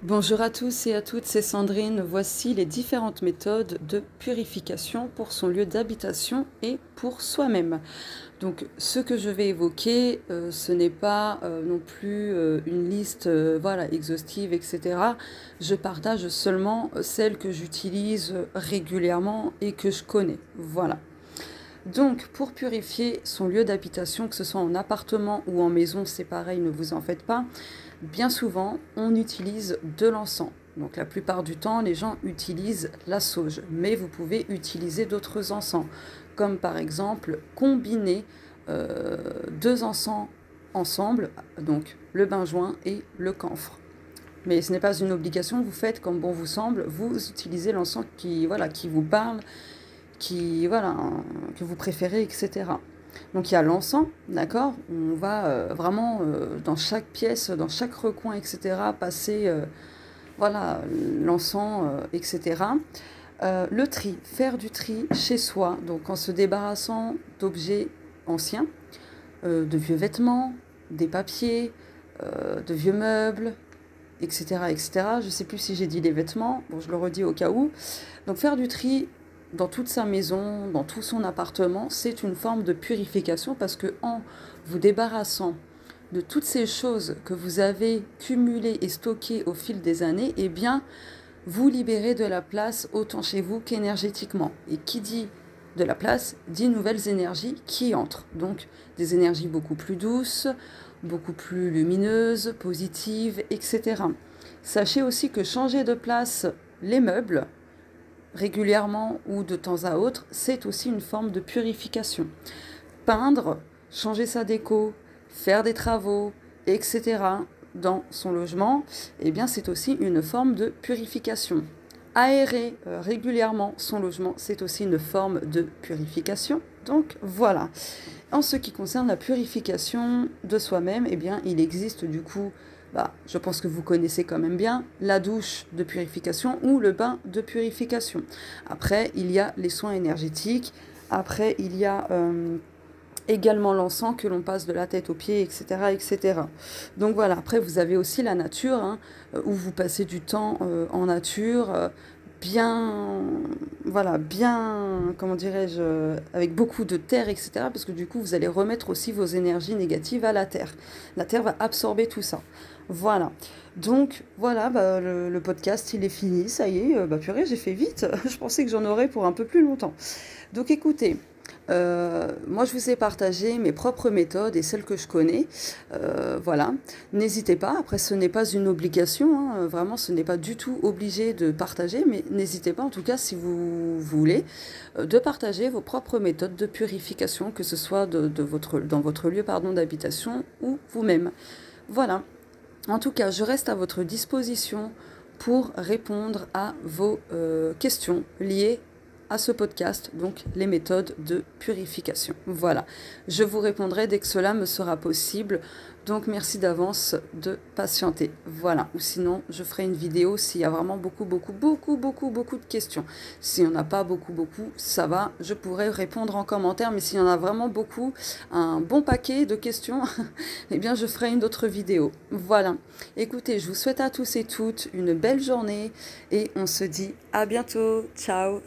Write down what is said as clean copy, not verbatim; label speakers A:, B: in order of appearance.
A: Bonjour à tous et à toutes, c'est Sandrine. Voici les différentes méthodes de purification pour son lieu d'habitation et pour soi-même. Donc ce que je vais évoquer, ce n'est pas non plus une liste voilà, exhaustive, etc. Je partage seulement celles que j'utilise régulièrement et que je connais. Voilà. Donc, pour purifier son lieu d'habitation, que ce soit en appartement ou en maison, c'est pareil, ne vous en faites pas. Bien souvent, on utilise de l'encens. Donc, la plupart du temps, les gens utilisent la sauge. Mais vous pouvez utiliser d'autres encens, comme par exemple combiner deux encens ensemble, donc le benjoin et le camphre. Mais ce n'est pas une obligation, vous faites comme bon vous semble, vous utilisez l'encens qui, voilà, qui vous parle, voilà, que vous préférez, etc. Donc il y a l'encens, d'accord. On va vraiment dans chaque pièce, dans chaque recoin, etc. passer, voilà, l'encens, etc. Le tri, faire du tri chez soi, donc en se débarrassant d'objets anciens, de vieux vêtements, des papiers, de vieux meubles, etc., etc. Je ne sais plus si j'ai dit les vêtements, bon, je le redis au cas où. Donc faire du tri dans toute sa maison, dans tout son appartement, c'est une forme de purification parce que en vous débarrassant de toutes ces choses que vous avez cumulées et stockées au fil des années, eh bien, vous libérez de la place autant chez vous qu'énergétiquement. Et qui dit de la place dit nouvelles énergies qui entrent. Donc des énergies beaucoup plus douces, beaucoup plus lumineuses, positives, etc. Sachez aussi que changer de place les meubles, régulièrement ou de temps à autre, c'est aussi une forme de purification. Peindre, changer sa déco, faire des travaux, etc. dans son logement, eh bien c'est aussi une forme de purification. Aérer régulièrement son logement, c'est aussi une forme de purification. Donc voilà. En ce qui concerne la purification de soi-même, eh bien il existe du coup, je pense que vous connaissez quand même bien, la douche de purification ou le bain de purification. Après, il y a les soins énergétiques. Après, il y a également l'encens que l'on passe de la tête aux pieds, etc., etc. Donc voilà, après vous avez aussi la nature, hein, où vous passez du temps en nature, bien, voilà, bien, comment dirais-je, avec beaucoup de terre, etc., parce que du coup vous allez remettre aussi vos énergies négatives à la terre. La terre va absorber tout ça. Voilà. Donc voilà, le podcast il est fini, ça y est, purée, j'ai fait vite, je pensais que j'en aurais pour un peu plus longtemps. Donc écoutez, moi, je vous ai partagé mes propres méthodes et celles que je connais. Voilà. N'hésitez pas. Après, ce n'est pas une obligation. Hein, vraiment, ce n'est pas du tout obligé de partager. Mais n'hésitez pas, en tout cas, si vous voulez, de partager vos propres méthodes de purification, que ce soit dans votre lieu d'habitation ou vous-même. Voilà. En tout cas, je reste à votre disposition pour répondre à vos questions liées à ce podcast, donc les méthodes de purification. Voilà, je vous répondrai dès que cela me sera possible, donc merci d'avance de patienter. Voilà, ou sinon je ferai une vidéo s'il y a vraiment beaucoup de questions. S'il n'y en a pas beaucoup, ça va, je pourrai répondre en commentaire, mais s'il y en a vraiment beaucoup, un bon paquet de questions, eh bien je ferai une autre vidéo. Voilà, écoutez, je vous souhaite à tous et toutes une belle journée et on se dit à bientôt. Ciao.